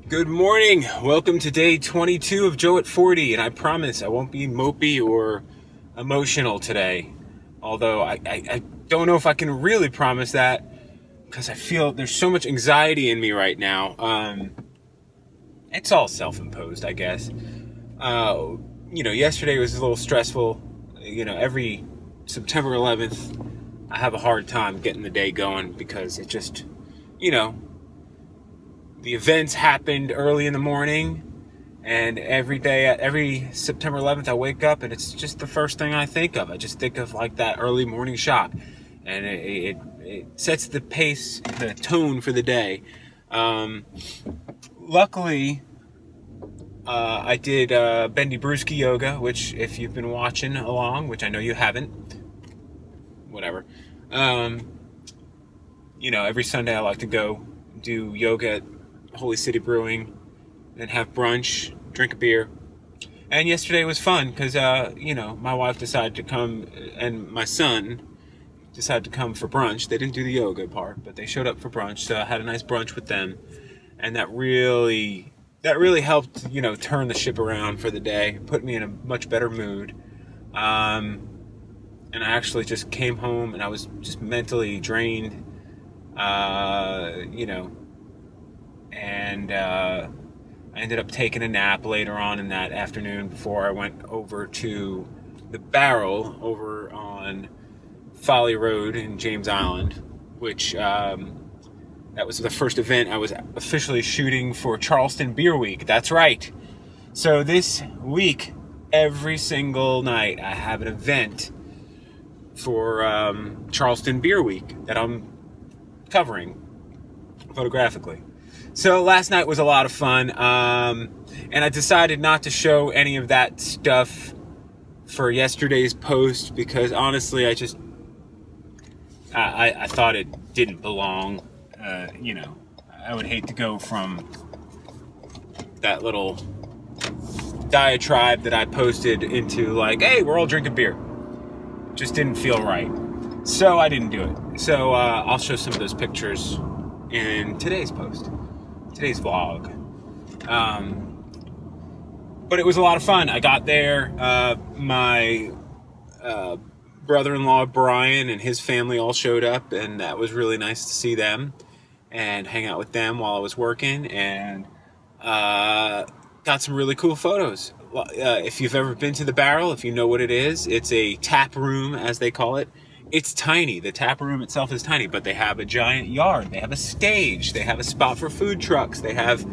Good morning. Welcome to day 22 of Joe at 40, and I promise I won't be mopey or emotional today. Although I don't know if I can really promise that because I feel there's so much anxiety in me right now. It's all self-imposed, I guess. Yesterday was a little stressful. Every September 11th, I have a hard time getting the day going because it just, the events happened early in the morning, and every September 11th, I wake up and it's just the first thing I think of. I just think of like that early morning shock, and it sets the pace, the tone for the day. Luckily, I did Bendy Brewskis Yoga, which if you've been watching along, which I know you haven't, whatever. Every Sunday I like to go do yoga at Holy City Brewing, then have brunch, drink a beer. And yesterday was fun because, my wife decided to come and my son decided to come for brunch. They didn't do the yoga part, but they showed up for brunch. So I had a nice brunch with them. And that really helped, turn the ship around for the day, put me in a much better mood. And I actually just came home and I was just mentally drained, and I ended up taking a nap later on in that afternoon before I went over to the Barrel over on Folly Road in James Island, which that was the first event I was officially shooting for Charleston Beer Week. That's right. So this week, every single night, I have an event for Charleston Beer Week that I'm covering photographically. So last night was a lot of fun, and I decided not to show any of that stuff for yesterday's post because honestly, I thought it didn't belong. I would hate to go from that little diatribe that I posted into like, hey, we're all drinking beer. Just didn't feel right. So I didn't do it. So I'll show some of those pictures in today's post. Today's vlog. But it was a lot of fun. I got there. My brother-in-law Brian and his family all showed up, and that was really nice to see them and hang out with them while I was working, and got some really cool photos. If you've ever been to the Barrel, if you know what it is, it's a tap room, as they call it. It's tiny. The tap room itself is tiny, but they have a giant yard. They have a stage. They have a spot for food trucks. They have,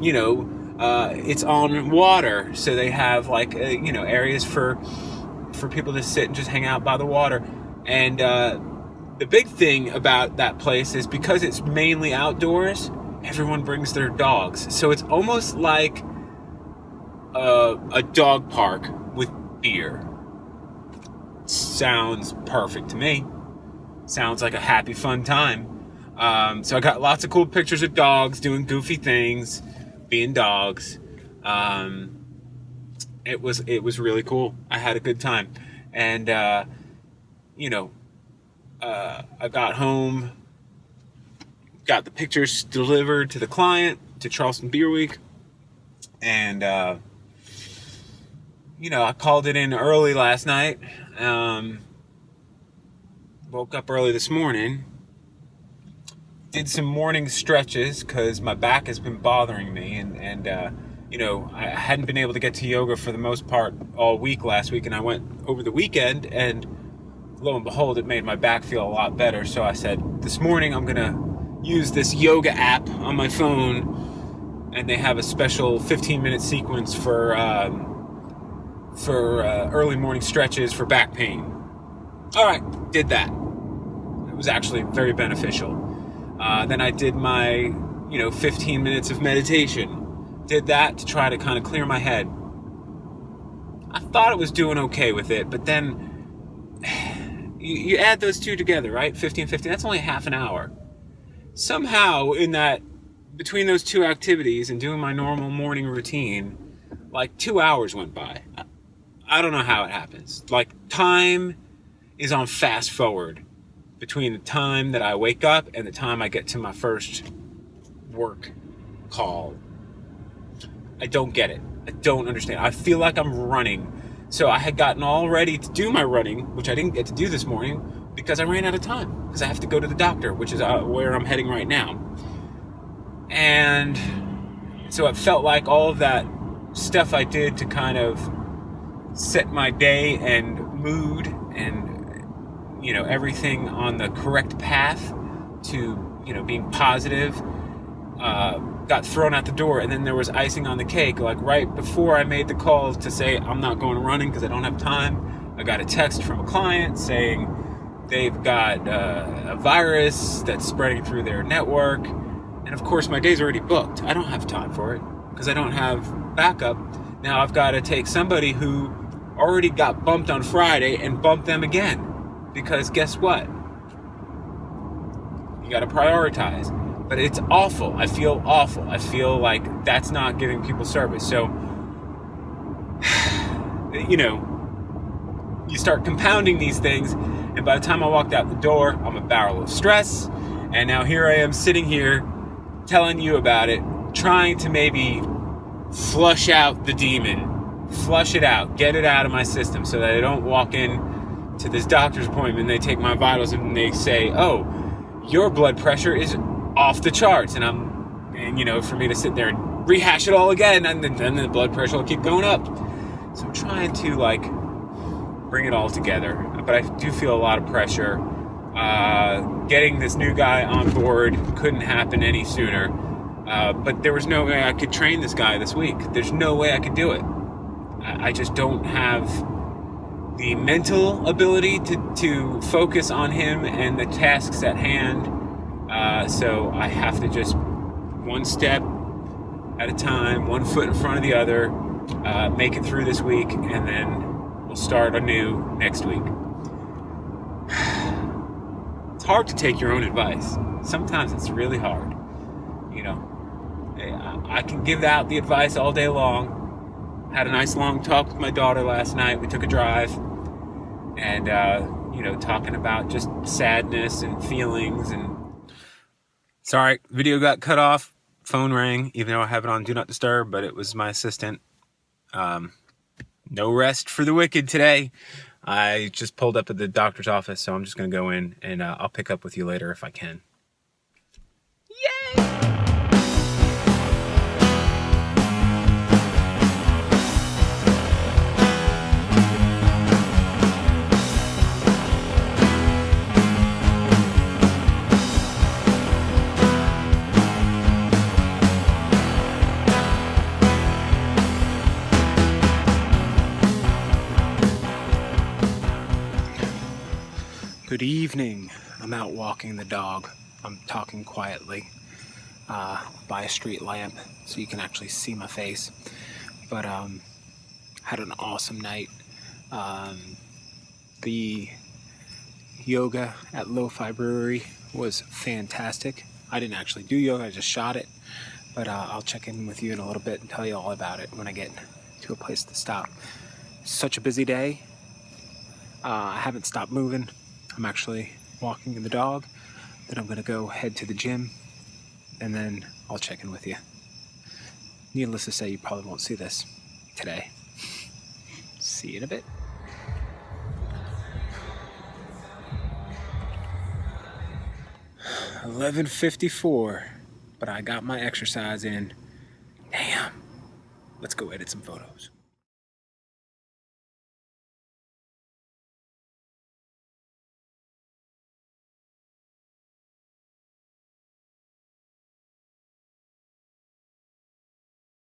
it's on water, so they have like, areas for people to sit and just hang out by the water. And the big thing about that place is because it's mainly outdoors, everyone brings their dogs. So it's almost like a dog park with beer. Sounds perfect to me. Sounds like a happy, fun time. So I got lots of cool pictures of dogs doing goofy things, being dogs. It was really cool. I had a good time. And, I got home, got the pictures delivered to the client, to Charleston Beer Week. And, I called it in early last night. Woke up early this morning, did some morning stretches because my back has been bothering me, and I hadn't been able to get to yoga for the most part all week last week, and I went over the weekend, and lo and behold, it made my back feel a lot better. So I said, this morning I'm gonna use this yoga app on my phone, and they have a special 15-minute sequence for early morning stretches for back pain. All right, did that. It was actually very beneficial. Then I did my, 15 minutes of meditation. Did that to try to kind of clear my head. I thought it was doing okay with it, but then you add those two together, right? 15, that's only half an hour. Somehow in that, between those two activities and doing my normal morning routine, like 2 hours went by. I don't know how it happens. Like, time is on fast forward between the time that I wake up and the time I get to my first work call I don't get it. I don't understand. I feel like I'm running. So I had gotten all ready to do my running, which I didn't get to do this morning because I ran out of time. Because I have to go to the doctor, which is where I'm heading right now. And so it felt like all of that stuff I did to kind of set my day and mood and, everything on the correct path to, being positive, got thrown out the door. And then there was icing on the cake. Like right before I made the call to say I'm not going running because I don't have time, I got a text from a client saying they've got a virus that's spreading through their network. And of course my day's already booked. I don't have time for it because I don't have backup. Now I've got to take somebody who already got bumped on Friday and bump them again. Because guess what? You got to prioritize. But it's awful. I feel awful. I feel like that's not giving people service. So, you start compounding these things. And by the time I walked out the door, I'm a barrel of stress. And now here I am sitting here telling you about it, trying to maybe flush out the demon, flush it out, get it out of my system so that I don't walk in to this doctor's appointment and they take my vitals and they say, oh, your blood pressure is off the charts. And for me to sit there and rehash it all again, and then the blood pressure will keep going up. So I'm trying to bring it all together, but I do feel a lot of pressure. Getting this new guy on board couldn't happen any sooner. But there was no way I could train this guy this week. There's no way I could do it. I just don't have the mental ability to focus on him and the tasks at hand. So I have to just one step at a time, one foot in front of the other, make it through this week, and then we'll start anew next week. It's hard to take your own advice. Sometimes it's really hard. I can give out the advice all day long. Had a nice long talk with my daughter last night. We took a drive and, talking about just sadness and feelings. And sorry, video got cut off. Phone rang, even though I have it on Do Not Disturb, but it was my assistant. No rest for the wicked today. I just pulled up at the doctor's office, so I'm just going to go in and I'll pick up with you later if I can. Yay! Good evening. I'm out walking the dog. I'm talking quietly by a street lamp so you can actually see my face. But had an awesome night. The yoga at Lo-Fi Brewery was fantastic. I didn't actually do yoga, I just shot it. But I'll check in with you in a little bit and tell you all about it when I get to a place to stop. Such a busy day. I haven't stopped moving. I'm actually walking the dog. Then I'm going to go head to the gym. And then I'll check in with you. Needless to say, you probably won't see this today. See you in a bit. $11:54, but I got my exercise in. Damn. Let's go edit some photos.